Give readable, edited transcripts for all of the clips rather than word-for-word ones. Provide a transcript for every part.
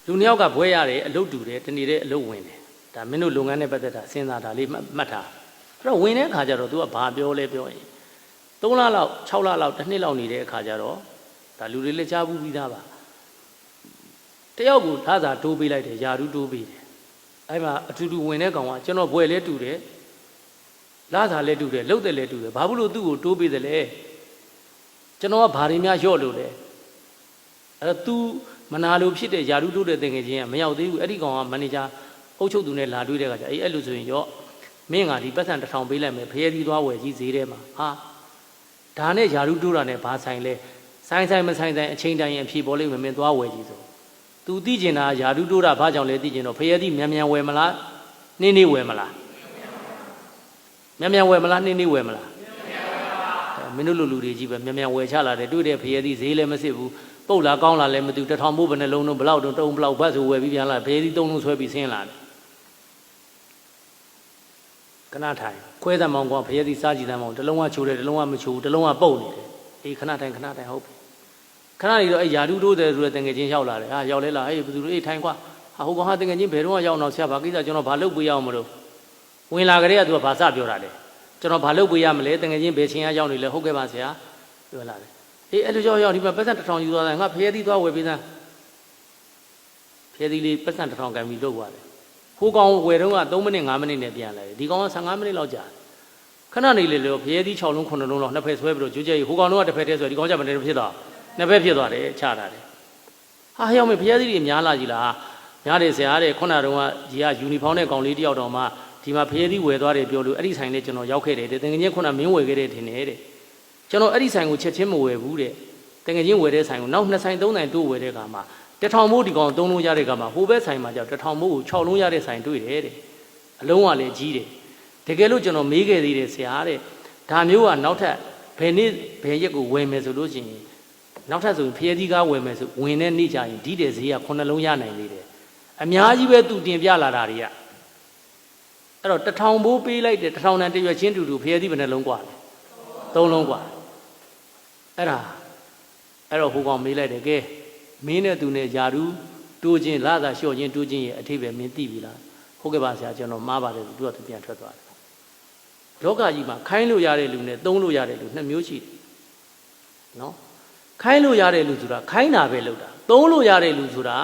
လူနှစ်ယောက်ကဘွဲရတယ်အလုပ်တူတယ်တနေ့တည်းအလုပ်ဝင်တယ်ဒါမင်းတို့လုပ်ငန်းနဲ့ပတ်သက်တာစဉ်းစားတာလေးမှတ်ထားအဲ့တော့ဝင်တဲ့အခါကျတော့ तू ကဘာပြောလဲပြောရင်3လလောက်6လလောက်တစ်နှစ်လောက်နေတဲ့အခါကျတော့ဒါလူတွေလက်ချဘူးပြီးသားပါတယောက်ကိုထားစာတိုးပေးလိုက်တယ်ယာရုတိုးပေးတယ်အဲ့မှာအထူးတူဝင်တဲ့ကောင်ကကျွန်တော်ဘွဲလဲတူတယ်လာစာလဲတူတယ်လှုပ်တယ်လဲတူတယ်ဘာဖြစ်လို့သူ့ကိုတိုးပေးတယ်လဲကျွန်တော်ကဘာတွေများလျှော့လို့လဲအဲ့တော့ तू မနာလို့ဖြစ်တဲ့ယာရုတိုးတဲ့တင်ငယ်ချင်းကမရောက်သေးဘူးအဲ့ဒီကောင်ကမန်နေဂျာအုပ်ချုပ်သူနဲ့လာတွေ့တဲ့အခါကျအဲ့လိုဆိုရင်ရော့မင်းကဒီပတ်စံ1000ပေးလိုက်မယ်ဖရဲသီးသွားဝယ်ကြီးဈေးထဲမှာဟာဒါနဲ့ယာရုတိုးတာနဲ့ဘာဆိုင်လဲဆိုင်မဆိုင်အချိန်တိုင်းအဖြေပေါ်လိမ့်မယ်မင်းသွားဝယ်ကြီးဆိုသူသိကျင်တာယာရုတိုးတာဘာကြောင့်လဲသိကျင်တော့ဖရဲသီးမြန်ဝယ်မလားနှင်းဝယ်မလားမြန်ဝယ်မလားနှင်းဝယ်မလားမင်းတို့လူတွေကြီးပဲမြန်ဝယ်ချလာတယ်တွေ့တဲ့ဖရဲသီးဈေးလည်းမစစ်ဘူးပုတ်လာကောင်းလာလည်းမသိဘူး1000မိုးဘယ်နှလုံးတော့ဘလောက်တုံးဘလောက်ဘတ်ဆိုဝယ်ပြီးပြန်လာဖရဲသီး3လုံးဆွဲပြီးဆင်းလာတယ်ခဏထိုင်ခွဲသမောင်ကဖရဲသီးစားကြည့်သမောင်တစ်လုံးကချိုးတယ်တစ်လုံးကမချိုးဘူးတစ်လုံးကပုတ်နေတယ်အေးခဏထိုင်ဟုတ်ပြီခဏနေတော့အဲ့ယာတုတိုးတယ်ဆိုတဲ့တငယ်ချင်းရောက်လာတယ်ဟာရောက်လဲလားအေးဘယ်သူအေးထိုင်ကွာဟာဟိုကောင်ဟာတငယ်ချင်းဘယ်တော့မှရောက်အောင်ဆရာဘာကိစ္စကျွန်တော်ဘာလုပ်ပေးရအောင်မလို့ဝင်လာကြတဲ့ကသူကဘာစပြောတာလဲကျွန်တော်ဘာလုပ်ပေးရမလဲတငယ်ချင်းဘယ်ချင်းကရောက်နေလဲဟုတ်ကဲ့ပါဆရာပြောလာတယ်အေးအဲ့လိုရောက်ဒီမှာပတ်စံ1000ယူသွားတယ်ငါဖရဲသီးသွားဝယ်ပေးသားဖရဲသီးလေးပတ်စံ1000ကန်ပြီးလုပ်သွားတယ်ဟိုကောင်ဝယ်တော့က3မိနစ်5မိနစ်နဲ့ပြန်လာတယ်ဒီကောင်က15မိနစ်လောက်ကြာခဏနေလေလို့ဖရဲသီး6လုံး9လုံးလောက်နှစ်ဖက်ဆွဲပြီးတော့ကြွကြဲဟိုကောင်တော့တစ်ဖက်တည်းဆွဲဒီကောင်ကြမနေဖြစ်သွားနှစ်ဖက်ဖြစ်သွားတယ်ချတာတယ်ဟာရောက်မေဖရဲသီးတွေများလာကြီးလားများတယ်ဆရာတဲ့ခုနတုန်းကကြီးကယူနီဖောင်းနဲ့ကောင်လေးတယောက်တော်မှဒီမှာဖရဲသီးဝယ်သွားတယ်ပြောလို့အဲ့ဒီဆိုင်လေးကျွန်တော်ရောက်ခဲ့တယ်တဲ့တကယ်ချင်းခုနမင်းဝယ်ခဲ့တဲ့ထင်တယ်တဲ့ကျွန်တော်အဲ့ဒီဆိုင်ကိုချက်ချင်းမဝယ်ဘူးတဲ့တကယ်ချင်းဝယ်တဲ့ဆိုင်ကိုနောက်2ဆိုင်3ဆိုင်တိုးဝယ်တဲ့အခါမှာ1000မိုးဒီကောင်3လုံးရတဲ့အခါမှာဟိုဘက်ဆိုင်မှာကြောက်1000မိုးကို6လုံးရတဲ့ဆိုင်တွေ့တယ်တဲ့အလုံးကလည်းကြီးတယ်တကယ်လို့ကျွန်တော်မေးခဲ့သေးတယ်ဆရာတဲ့ဒါမျိုးကနောက်ထပ်ဘယ်နေ့ဘယ်ရက်ကိုဝယ်မယ်ဆိုလို့ရှိရင်နောက်ထပ်ဆိုရင်ဖရဲသီးကားဝယ်မယ်ဆိုဝင်တဲ့နေ့ကျရင်ဒီတဲ့ဈေးက9လုံးရနိုင်သေးတယ်အများကြီးပဲသူတင်ပြလာတာတွေကအဲ့တော့1000မိုးပေးလိုက်တယ်1000တန်တရွက်ချင်းတူဖရဲသီးဘယ်နှလုံးกว่าလဲ3လုံးกว่าအဲ့တော့ဟိုကောင်မေးလိုက်တယ်ကဲမင်းနဲ့သူနဲ့ယာရုတိုးချင်းလာသာလျှော့ချင်းတိုးချင်းရဲ့အထိပ္ပယ်မင်းသိပြီလားဟုတ်ကဲ့ပါဆရာကျွန်တော်မှားပါတယ်သူကသူပြန်ထွက်သွားတယ်လောကကြီးမှာခိုင်းလို့ရတဲ့လူနဲ့သုံးလို့ရတဲ့လူနှစ်မျိုးရှိတယ်နော်ခိုင်းလို့ရတဲ့လူဆိုတာခိုင်းတာပဲလုပ်တာသုံးလို့ရတဲ့လူဆိုတာ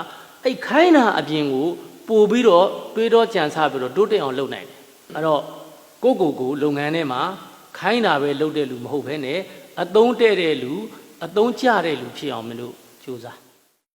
အဲ့ခိုင်းတာအပြင်ကိုပို့ပြီးတော့တွေးတော့ကြံစားပြီးတော့တိုးတက်အောင်လုပ်နိုင်တယ်အဲ့တော့ကိုလုပ်ငန်းထဲမှာခိုင်းတာပဲလုပ်တဲ့လူမဟုတ်ဘဲနဲ့အသုံးတဲ့တဲ့လူအသုံးကျတဲ့လူဖြစ်အောင်မလို့ကြိုးစား